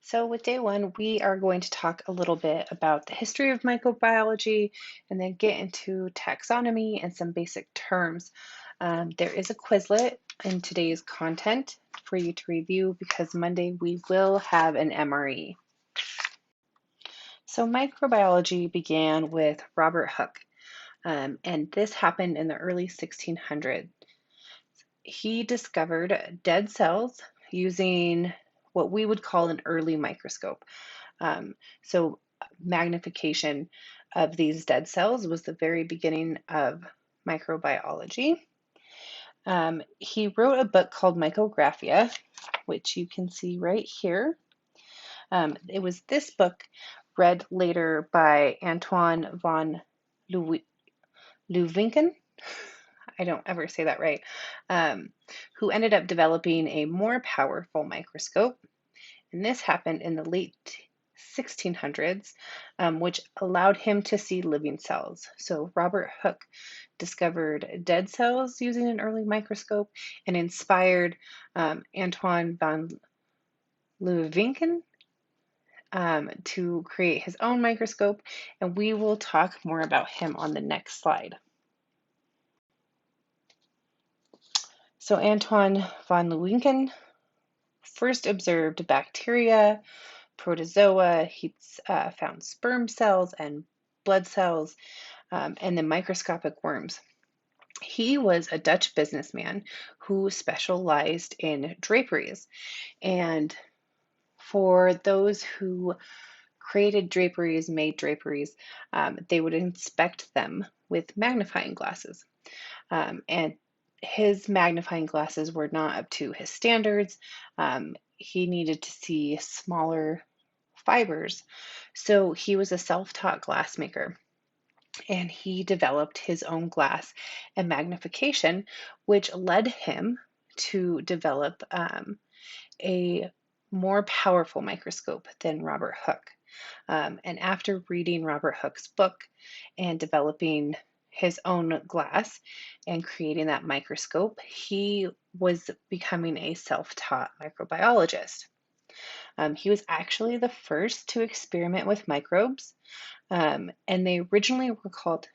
So, with day one, we are going to talk a little bit about the history of microbiology and then get into taxonomy and some basic terms. There is a Quizlet in today's content for you to review because Monday we will have an MRE. So, microbiology began with Robert Hooke, and this happened in the early 1600s. He discovered dead cells using what we would call an early microscope. So magnification of these dead cells was the very beginning of microbiology. He wrote a book called Mycographia, which you can see right here. It was this book read later by Antoine von Leeuwenhoek. I don't ever say that right, who ended up developing a more powerful microscope. And this happened in the late 1600s, which allowed him to see living cells. So Robert Hooke discovered dead cells using an early microscope and inspired Antoine van Leeuwenhoek to create his own microscope, and we will talk more about him on the next slide. So Antoine van Leeuwenhoek first observed bacteria, protozoa. He found sperm cells and blood cells, and then microscopic worms. He was a Dutch businessman who specialized in draperies. And for those who created draperies, made draperies, they would inspect them with magnifying glasses. And his magnifying glasses were not up to his standards. He needed to see smaller fibers. So he was a self-taught glassmaker, and he developed his own glass and magnification, which led him to develop a more powerful microscope than Robert Hooke. And after reading Robert Hooke's book and developing his own glass and creating that microscope, he was becoming a self-taught microbiologist. He was actually the first to experiment with microbes, and they originally were called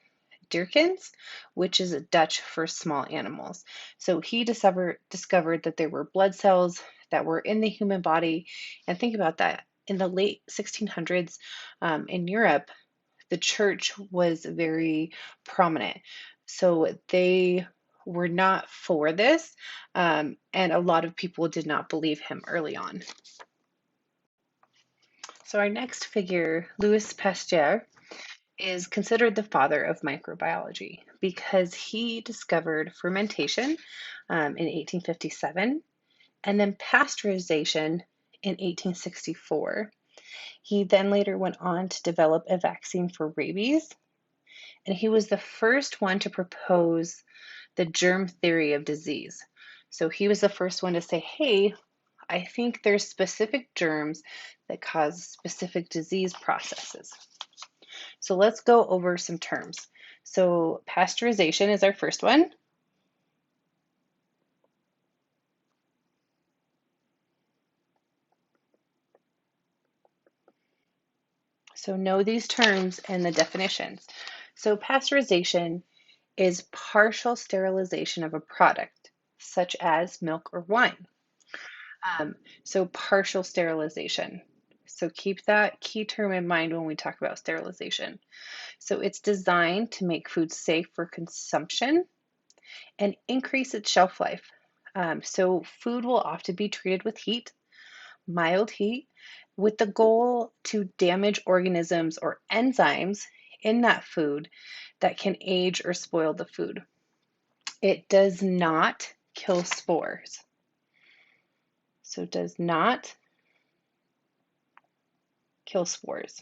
Dirkens, which is Dutch for small animals. So he discovered that there were blood cells that were in the human body. And think about that. In the late 1600s in Europe, the church was very prominent. So they were not for this, and a lot of people did not believe him early on. So our next figure, Louis Pasteur, is considered the father of microbiology because he discovered fermentation in 1857 and then pasteurization in 1864. He then later went on to develop a vaccine for rabies, and he was the first one to propose the germ theory of disease. So he was the first one to say, hey, I think there's specific germs that cause specific disease processes. So let's go over some terms. So pasteurization is our first one. So know these terms and the definitions. So pasteurization is partial sterilization of a product, such as milk or wine. So partial sterilization. So keep that key term in mind when we talk about sterilization. So it's designed to make food safe for consumption and increase its shelf life. So food will often be treated with heat, mild heat, with the goal to damage organisms or enzymes in that food that can age or spoil the food. It does not kill spores. So it does not kill spores.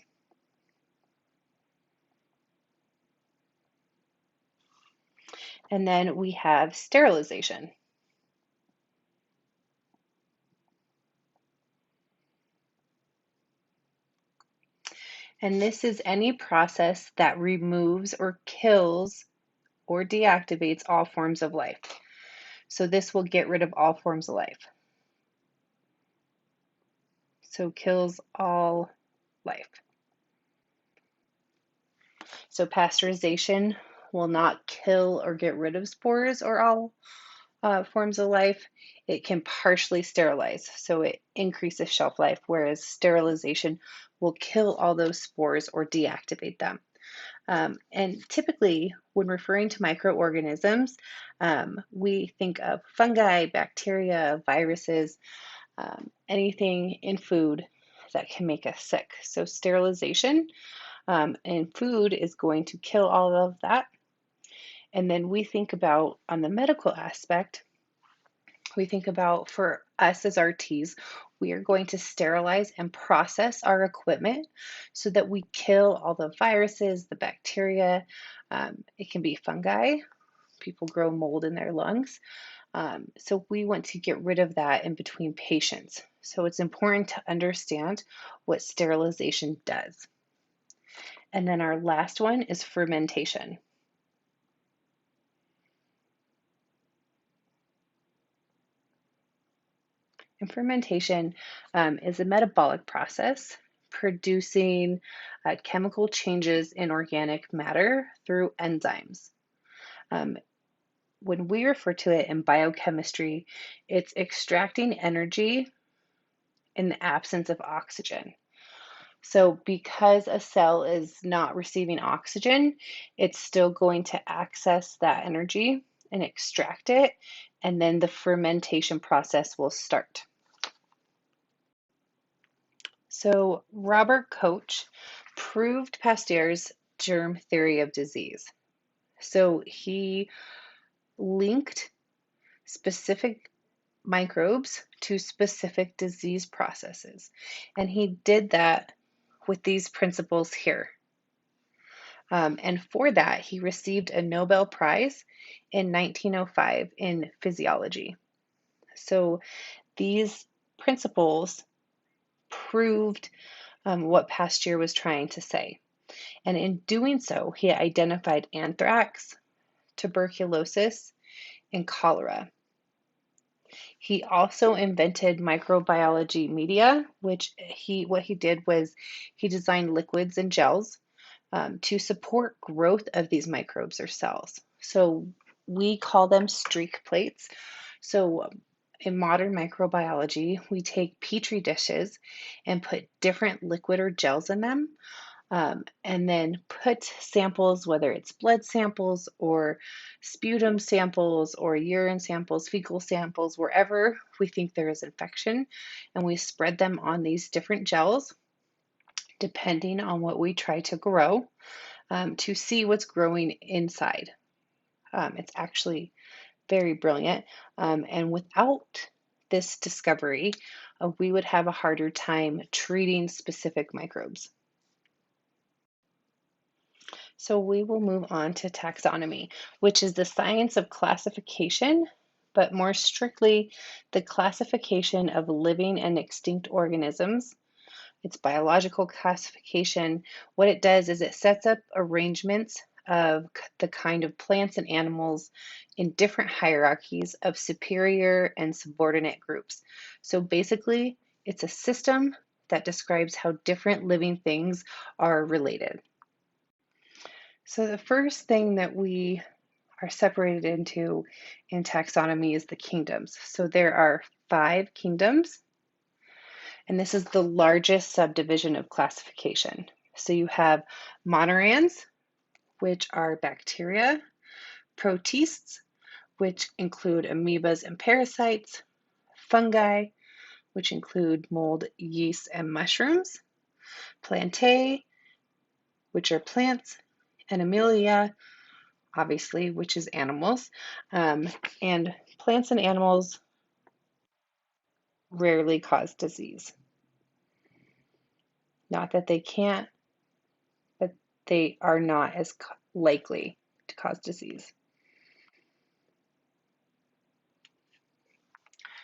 And then we have sterilization. And this is any process that removes or kills or deactivates all forms of life. So this will get rid of all forms of life. so kills all life. So pasteurization will not kill or get rid of spores or all forms of life. It can partially sterilize, so it increases shelf life, whereas sterilization will kill all those spores or deactivate them. And typically, when referring to microorganisms, we think of fungi, bacteria, viruses, anything in food that can make us sick. So sterilization in food is going to kill all of that. And then we think about, on the medical aspect, we think about for us as RTs, we are going to sterilize and process our equipment so that we kill all the viruses, the bacteria. It can be fungi. People grow mold in their lungs. So we want to get rid of that in between patients. So it's important to understand what sterilization does. And then our last one is fermentation. And fermentation is a metabolic process producing chemical changes in organic matter through enzymes. Um, when we refer to it in biochemistry, it's extracting energy in the absence of oxygen. So because a cell is not receiving oxygen, it's still going to access that energy and extract it, and then the fermentation process will start. So Robert Koch proved Pasteur's germ theory of disease. So he linked specific microbes to specific disease processes. And he did that with these principles here. And for that, he received a Nobel Prize in 1905 in physiology. So these principles proved what Pasteur was trying to say. And in doing so, he identified anthrax, tuberculosis, and cholera. He also invented microbiology media, which what he did was he designed liquids and gels to support growth of these microbes or cells. So we call them streak plates. So in modern microbiology, we take petri dishes and put different liquid or gels in them, and then put samples, whether it's blood samples or sputum samples or urine samples, fecal samples, wherever we think there is infection, and we spread them on these different gels, depending on what we try to grow, to see what's growing inside. It's actually very brilliant. And without this discovery, we would have a harder time treating specific microbes. So we will move on to taxonomy, which is the science of classification, but more strictly, the classification of living and extinct organisms. It's biological classification. What it does is it sets up arrangements of the kind of plants and animals in different hierarchies of superior and subordinate groups. So basically, it's a system that describes how different living things are related. So the first thing that we are separated into in taxonomy is the kingdoms. So there are 5 kingdoms, and this is the largest subdivision of classification. So you have monorans, which are bacteria, protists, which include amoebas and parasites, fungi, which include mold, yeast, and mushrooms, plantae, which are plants, and Animalia, obviously, which is animals. And plants and animals rarely cause disease. Not that they can't, but they are not as likely to cause disease.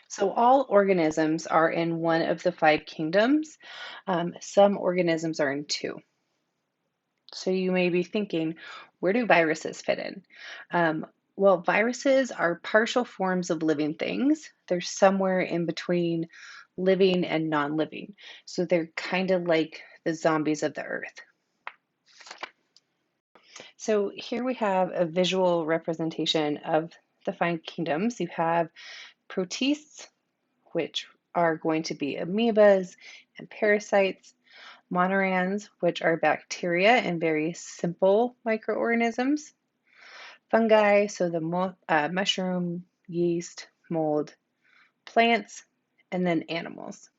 So all organisms are in one of the 5 kingdoms. Some organisms are in 2. So you may be thinking, where do viruses fit in? Well, viruses are partial forms of living things. They're somewhere in between living and non-living. So they're kind of like the zombies of the earth. So here we have a visual representation of the five kingdoms. You have protists, which are going to be amoebas and parasites, monorans, which are bacteria and very simple microorganisms, fungi, so the mushroom, yeast, mold, plants, and then animals.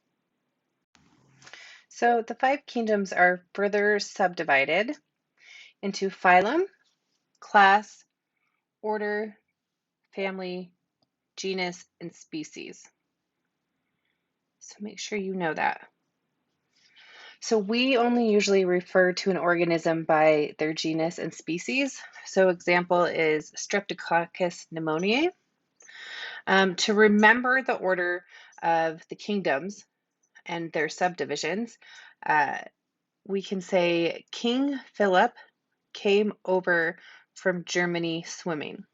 So the five kingdoms are further subdivided into phylum, class, order, family, genus, and species. So make sure you know that. So we only usually refer to an organism by their genus and species. So example is Streptococcus pneumoniae. To remember the order of the kingdoms and their subdivisions, uh, we can say King Philip came over from Germany swimming.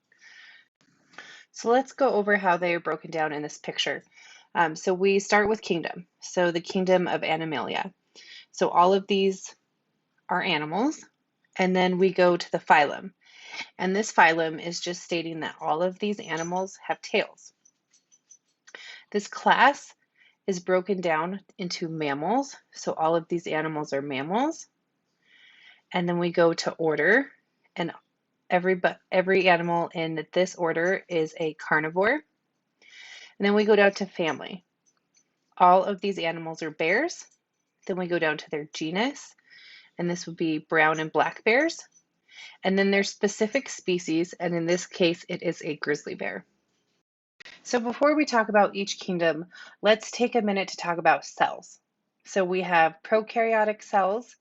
So let's go over how they are broken down in this picture. So we start with kingdom. So the kingdom of Animalia. So all of these are animals. And then we go to the phylum. And this phylum is just stating that all of these animals have tails. This class is broken down into mammals. So all of these animals are mammals. And then we go to order, and every animal in this order is a carnivore. And then we go down to family. All of these animals are bears. Then we go down to their genus, and this would be brown and black bears. And then their specific species, and in this case, it is a grizzly bear. So before we talk about each kingdom, let's take a minute to talk about cells. So we have prokaryotic cells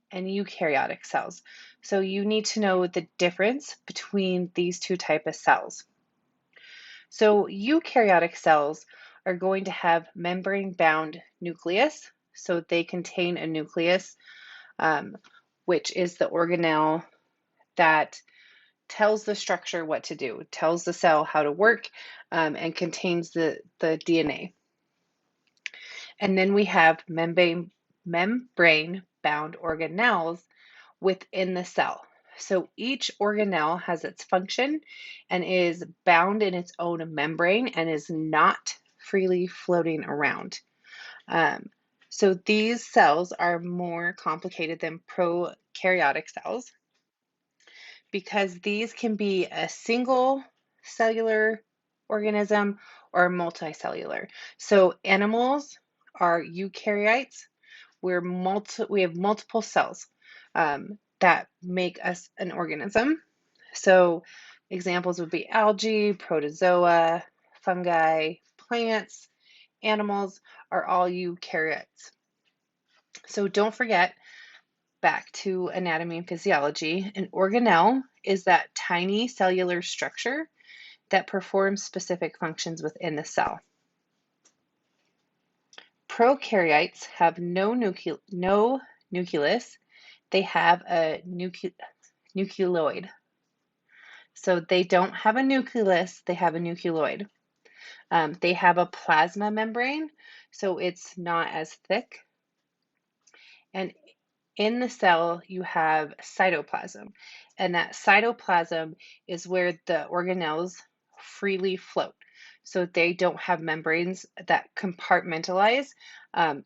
and eukaryotic cells. So you need to know the difference between these two types of cells. So eukaryotic cells are going to have membrane-bound nucleus. So they contain a nucleus, which is the organelle that tells the structure what to do, tells the cell how to work, and contains the DNA. And then we have membrane-bound organelles within the cell. So each organelle has its function and is bound in its own membrane and is not freely floating around. So these cells are more complicated than prokaryotic cells because these can be a single cellular organism or multicellular. So animals are eukaryotes. We have multiple cells that make us an organism. So examples would be algae, protozoa, fungi, plants, animals are all eukaryotes. So don't forget, back to anatomy and physiology, an organelle is that tiny cellular structure that performs specific functions within the cell. Prokaryotes have no nucleus. They have a nucleoid. So they don't have a nucleus, they have a nucleoid. They have a plasma membrane, so it's not as thick. And in the cell, you have cytoplasm. And that cytoplasm is where the organelles freely float. So they don't have membranes that compartmentalize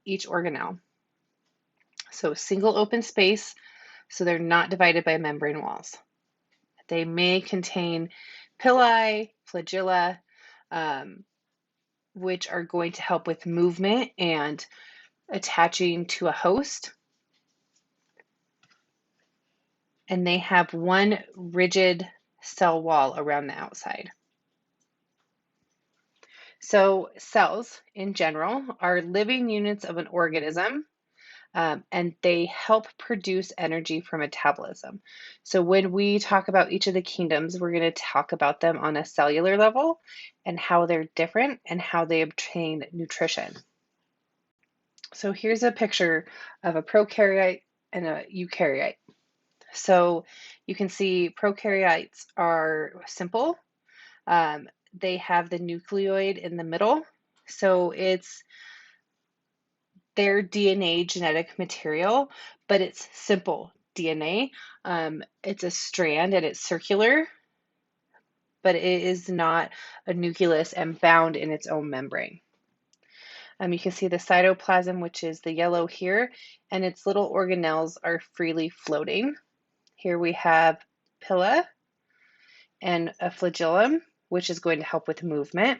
each organelle. So single open space, so they're not divided by membrane walls. They may contain pili, flagella, which are going to help with movement and attaching to a host. And they have one rigid cell wall around the outside. So cells in general are living units of an organism, and they help produce energy for metabolism. So when we talk about each of the kingdoms, we're going to talk about them on a cellular level and how they're different and how they obtain nutrition. So here's a picture of a prokaryote and a eukaryote. So you can see prokaryotes are simple. They have the nucleoid in the middle. So it's their DNA genetic material, but it's simple DNA. It's a strand and it's circular, but it is not a nucleus and bound in its own membrane. You can see the cytoplasm, which is the yellow here, and its little organelles are freely floating. Here we have pila and a flagellum, which is going to help with movement.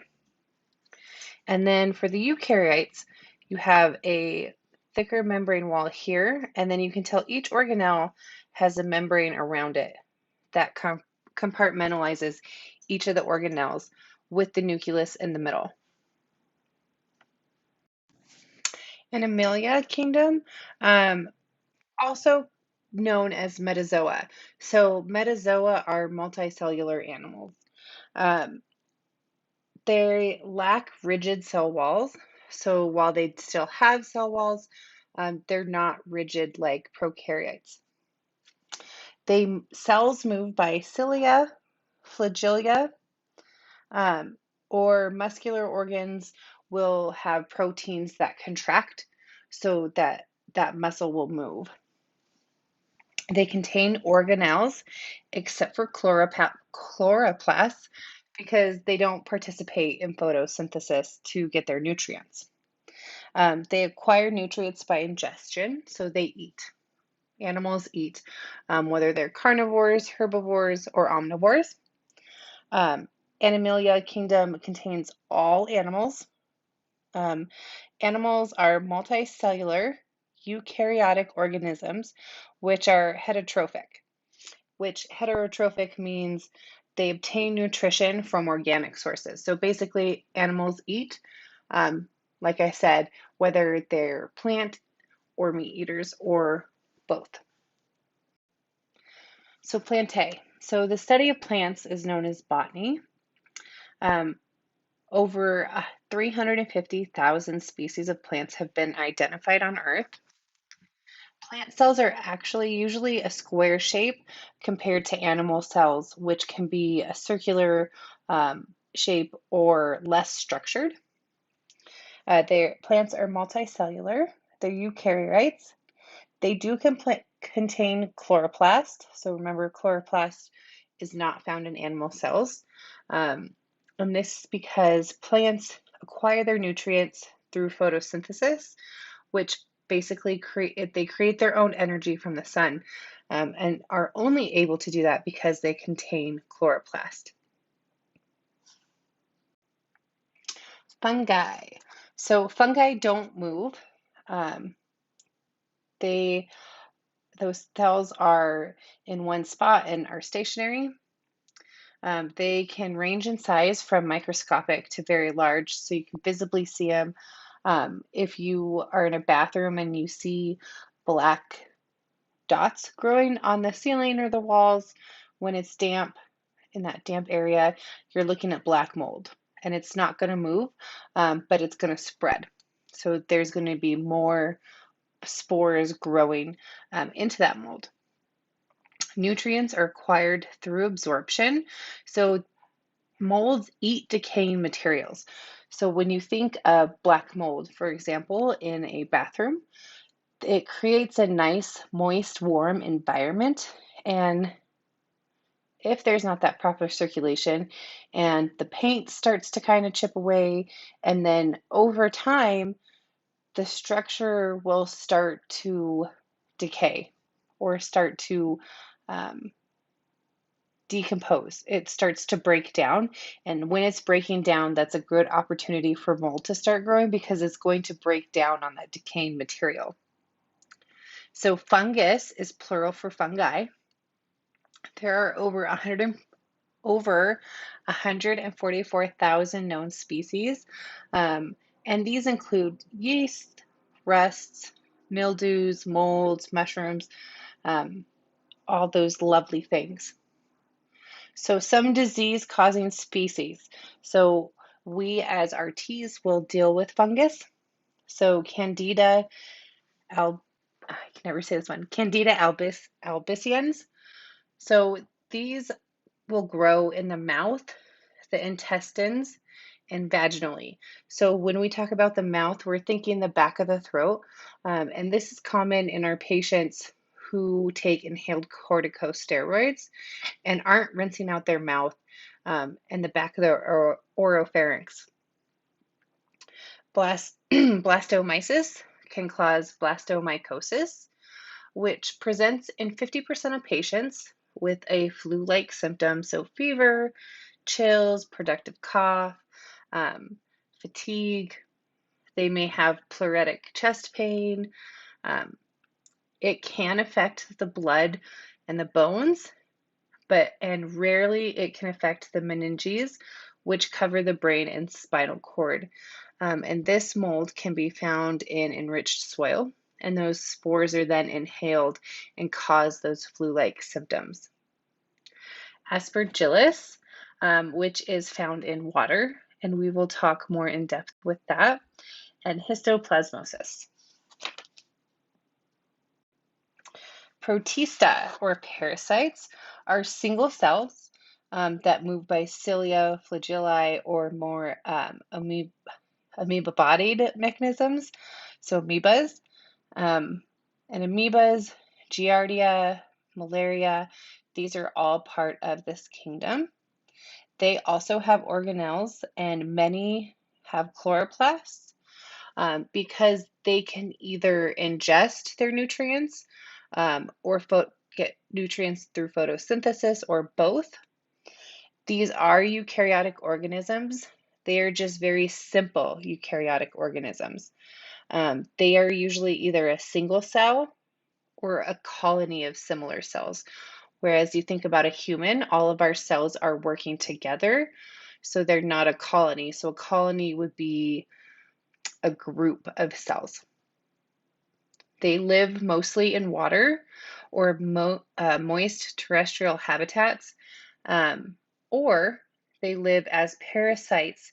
And then for the eukaryotes, you have a thicker membrane wall here, and then you can tell each organelle has a membrane around it that compartmentalizes each of the organelles with the nucleus in the middle. And Mammalia kingdom, also known as metazoa. So metazoa are multicellular animals. Um, they lack rigid cell walls. So while they still have cell walls, they're not rigid like prokaryotes. Cells move by cilia, flagella, um, or muscular organs will have proteins that contract so that that muscle will move. They contain organelles except for chloroplasts because they don't participate in photosynthesis to get their nutrients. They acquire nutrients by ingestion, so they eat. Animals eat, whether they're carnivores, herbivores, or omnivores. Animalia kingdom contains all animals. Animals are multicellular eukaryotic organisms, which are heterotrophic, which heterotrophic means they obtain nutrition from organic sources. So basically, animals eat, like I said, whether they're plant or meat eaters or both. So plantae. So the study of plants is known as botany. Um, Over 350,000 species of plants have been identified on Earth. Plant cells are actually usually a square shape compared to animal cells, which can be a circular shape or less structured. Their plants are multicellular. They're eukaryotes. They do contain chloroplast. So remember, chloroplast is not found in animal cells. And this is because plants acquire their nutrients through photosynthesis, which basically they create their own energy from the sun, and are only able to do that because they contain chloroplast. Fungi. So fungi don't move. Um, those cells are in one spot and are stationary. They can range in size from microscopic to very large, so you can visibly see them. If you are in a bathroom and you see black dots growing on the ceiling or the walls, when it's damp, in that damp area, you're looking at black mold. And it's not going to move, but it's going to spread. So there's going to be more spores growing into that mold. Nutrients are acquired through absorption. So molds eat decaying materials. So when you think of black mold, for example, in a bathroom, it creates a nice, moist, warm environment. And if there's not that proper circulation and the paint starts to kind of chip away, and then over time, the structure will start to decay or start to decompose. It starts to break down. And when it's breaking down, that's a good opportunity for mold to start growing because it's going to break down on that decaying material. So fungus is plural for fungi. There are over 144,000 known species, and these include yeast, rusts, mildews, molds, mushrooms, all those lovely things. So some disease-causing species. So we as RTs will deal with fungus. So Candida I can never say this one, Candida albicans. So these will grow in the mouth, the intestines, and vaginally. So when we talk about the mouth, we're thinking the back of the throat. And this is common in our patients who take inhaled corticosteroids and aren't rinsing out their mouth and the back of their oropharynx. Blastomyces can cause blastomycosis, which presents in 50% of patients with a flu-like symptom, so fever, chills, productive cough, fatigue. They may have pleuritic chest pain. Um, it can affect the blood and the bones, and rarely it can affect the meninges, which cover the brain and spinal cord. And this mold can be found in enriched soil, and those spores are then inhaled and cause those flu-like symptoms. Aspergillus, which is found in water, and we will talk more in depth with that, and histoplasmosis. Protista, or parasites, are single cells that move by cilia, flagella, or more amoeba-bodied mechanisms, so amoebas. And amoebas, giardia, malaria, these are all part of this kingdom. They also have organelles, and many have chloroplasts because they can either ingest their nutrients or get nutrients through photosynthesis or both. These are eukaryotic organisms. They are just very simple eukaryotic organisms. They are usually either a single cell or a colony of similar cells. Whereas you think about a human, all of our cells are working together, so they're not a colony. So a colony would be a group of cells. They live mostly in water or moist terrestrial habitats, or they live as parasites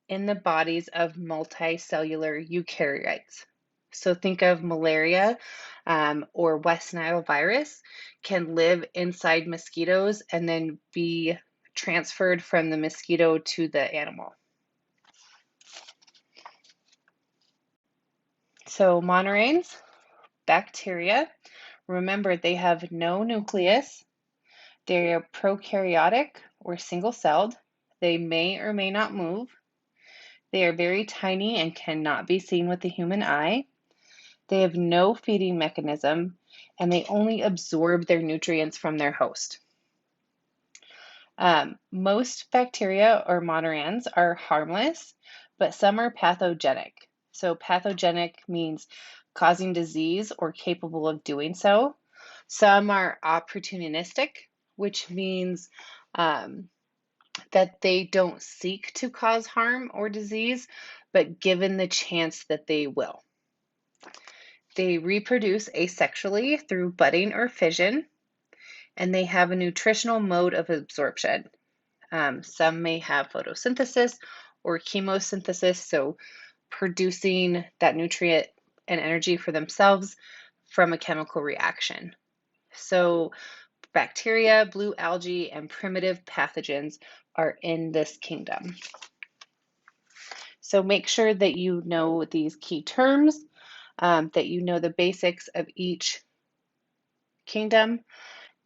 in the bodies of multicellular eukaryotes. So think of malaria or West Nile virus can live inside mosquitoes and then be transferred from the mosquito to the animal. So monoranes, bacteria, remember they have no nucleus. They are prokaryotic or single-celled. They may or may not move. They are very tiny and cannot be seen with the human eye. They have no feeding mechanism, and they only absorb their nutrients from their host. Most bacteria or monoranes are harmless, but some are pathogenic. So pathogenic means causing disease or capable of doing so. Some are opportunistic, which means that they don't seek to cause harm or disease, but given the chance that they will. They reproduce asexually through budding or fission, and they have a nutritional mode of absorption. Some may have photosynthesis or chemosynthesis, so producing that nutrient and energy for themselves from a chemical reaction. So bacteria, blue algae, and primitive pathogens are in this kingdom. So make sure that you know these key terms, that you know the basics of each kingdom,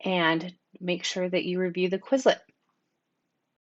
and make sure that you review the Quizlet.